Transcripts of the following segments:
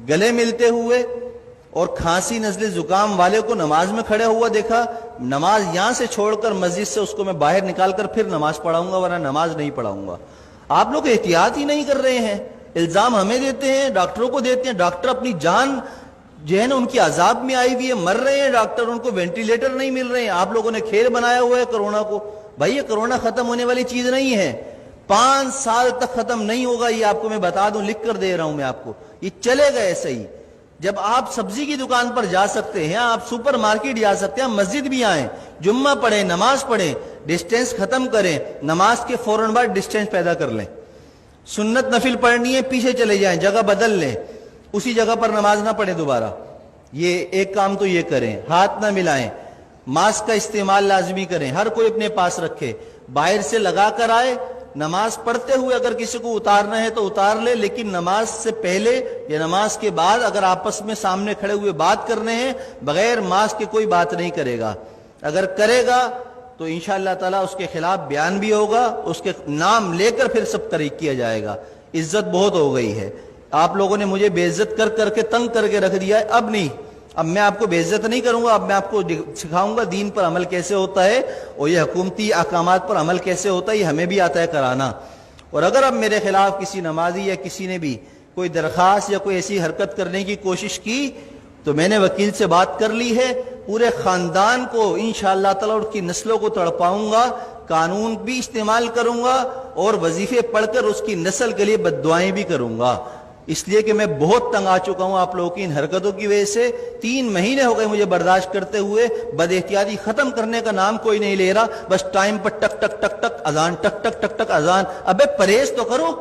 گلے ملتے ہوئے اور کھانسی نزلے زکام والے کو نماز میں کھڑے ہوا دیکھا، نماز یہاں سے چھوڑ کر مسجد سے اس کو میں باہر نکال کر پھر نماز پڑھاؤں گا، ورنہ نماز نہیں پڑھاؤں گا۔ آپ لوگ احتیاط ہی نہیں کر رہے ہیں، الزام ہمیں دیتے ہیں، ڈاکٹروں کو دیتے ہیں۔ ڈاکٹر اپنی جان جو ہے نا ان کی عذاب میں آئی ہوئی ہے، مر رہے ہیں ڈاکٹر، ان کو وینٹیلیٹر نہیں مل رہے ہیں۔ آپ لوگوں نے کھیل بنایا ہوا ہے کرونا کو۔ بھائی یہ کرونا ختم ہونے والی چیز نہیں ہے، 5 سال تک ختم نہیں ہوگا، یہ آپ کو میں بتا دوں، لکھ کر دے رہا ہوں میں آپ کو، یہ چلے گا ایسے ہی۔ جب آپ سبزی کی دکان پر جا سکتے ہیں، آپ سپر مارکیٹ جا سکتے ہیں، مسجد بھی آئیں، جمعہ پڑھیں، نماز پڑھیں، ڈسٹینس ختم کریں، نماز کے فوراً بعد ڈسٹینس پیدا کر لیں۔ سنت نفل پڑھنی ہے، پیچھے چلے جائیں، جگہ بدل لیں، اسی جگہ پر نماز نہ پڑھیں دوبارہ۔ یہ ایک کام تو یہ کریں، ہاتھ نہ ملائیں، ماسک کا استعمال لازمی کریں، ہر کوئی اپنے پاس رکھے، باہر سے لگا کر آئے، نماز پڑھتے ہوئے اگر کسی کو اتارنا ہے تو اتار لے، لیکن نماز سے پہلے یا نماز کے بعد اگر آپس میں سامنے کھڑے ہوئے بات کرنے ہیں، بغیر ماسک کے کوئی بات نہیں کرے گا۔ اگر کرے گا تو انشاءاللہ تعالیٰ اس کے خلاف بیان بھی ہوگا، اس کے نام لے کر پھر سب طریق کیا جائے گا۔ عزت بہت ہو گئی ہے، آپ لوگوں نے مجھے بے عزت کر کر کے تنگ کر کے رکھ دیا ہے، اب نہیں، اب میں آپ کو بے عزت نہیں کروں گا، اب میں آپ کو سکھاؤں گا دین پر عمل کیسے ہوتا ہے، اور یہ حکومتی احکامات پر عمل کیسے ہوتا ہے، یہ ہمیں بھی آتا ہے کرانا۔ اور اگر اب میرے خلاف کسی نمازی یا کسی نے بھی کوئی درخواست یا کوئی ایسی حرکت کرنے کی کوشش کی تو میں نے وکیل سے بات کر لی ہے، پورے خاندان کو انشاءاللہ تعالیٰ اور کی نسلوں کو تڑپاؤں گا، قانون بھی استعمال کروں گا، اور وظیفے پڑھ کر اس کی نسل کے لیے بددعائیں بھی کروں گا، اس لیے کہ میں بہت تنگ آ چکا ہوں آپ لوگوں کی ان حرکتوں کی وجہ سے۔ 3 مہینے ہو گئے مجھے برداشت کرتے ہوئے، بد احتیاطی ختم کرنے کا نام کوئی نہیں لے رہا، بس ٹائم پر ٹک ٹک ٹک ٹک اذان، ٹک ٹک ٹک ٹک اذان۔ ابے پرہیز تو کرو،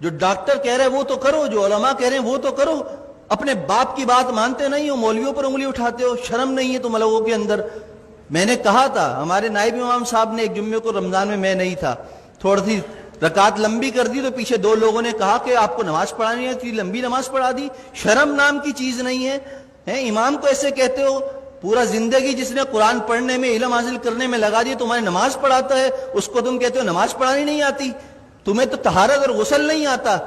جو ڈاکٹر کہہ رہے ہیں وہ تو کرو، جو علماء کہہ رہے ہیں وہ تو کرو۔ اپنے باپ کی بات مانتے نہیں ہو، مولویوں پر انگلی اٹھاتے ہو، شرم نہیں ہے تم لوگوں کے اندر۔ میں نے کہا تھا، ہمارے نائب امام صاحب نے ایک جمعے کو رمضان میں نہیں تھا، تھوڑی سی رکعت لمبی کر دی تو پیچھے 2 لوگوں نے کہا کہ آپ کو نماز پڑھانی ہے، اتنی لمبی نماز پڑھا دی، شرم نام کی چیز نہیں ہے۔ امام کو ایسے کہتے ہو؟ پورا زندگی جس نے قرآن پڑھنے میں، علم حاصل کرنے میں لگا دی، تمہاری نماز پڑھاتا ہے، اس کو تم کہتے ہو نماز پڑھانی نہیں آتی؟ تمہیں تو طہارت اور غسل نہیں آتا،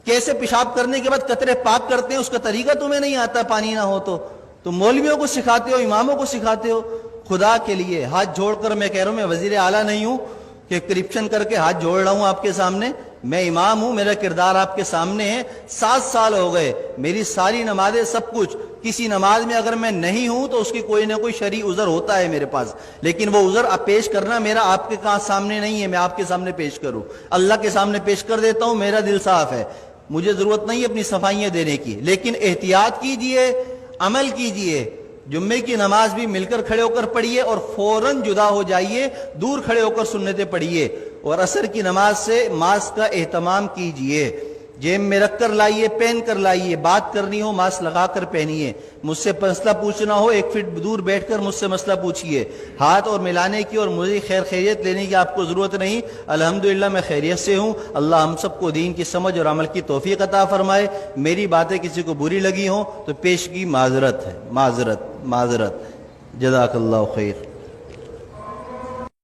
کیسے پیشاب کرنے کے بعد قطرے پاک کرتے ہیں اس کا طریقہ تمہیں نہیں آتا، پانی نہ ہو تو تم مولویوں کو سکھاتے ہو، اماموں کو سکھاتے ہو۔ خدا کے لیے ہاتھ جوڑ کر میں کہہ رہا ہوں، میں وزیر اعلیٰ نہیں ہوں کہ کرپشن کر کے ہاتھ جوڑ رہا ہوں آپ کے سامنے، میں امام ہوں، میرا کردار آپ کے سامنے ہے۔ 7 سال ہو گئے، میری ساری نمازیں سب کچھ، کسی نماز میں اگر میں نہیں ہوں تو اس کی کوئی نہ کوئی شرعی عذر ہوتا ہے میرے پاس، لیکن وہ عذر اب پیش کرنا میرا آپ کے سامنے نہیں ہے، میں آپ کے سامنے پیش کروں، اللہ کے سامنے پیش کر دیتا ہوں، میرا دل صاف ہے، مجھے ضرورت نہیں ہے اپنی صفائیاں دینے کی۔ لیکن احتیاط کیجئے، عمل کیجئے، جمعے کی نماز بھی مل کر کھڑے ہو کر پڑھیے اور فوراً جدا ہو جائیے، دور کھڑے ہو کر سنتیں پڑھیے، اور عصر کی نماز سے ماسک کا اہتمام کیجئے، جیب میں رکھ کر لائیے، پہن کر لائیے، بات کرنی ہو ماسک لگا کر پہنیے، مجھ سے مسئلہ پوچھنا ہو 1 فٹ دور بیٹھ کر مجھ سے مسئلہ پوچھیے، ہاتھ اور ملانے کی اور مجھے خیر خیریت لینے کی آپ کو ضرورت نہیں، الحمدللہ میں خیریت سے ہوں۔ اللہ ہم سب کو دین کی سمجھ اور عمل کی توفیق عطا فرمائے۔ میری باتیں کسی کو بری لگی ہوں تو پیشگی معذرت ہے، معذرت، جزاک اللہ خیر۔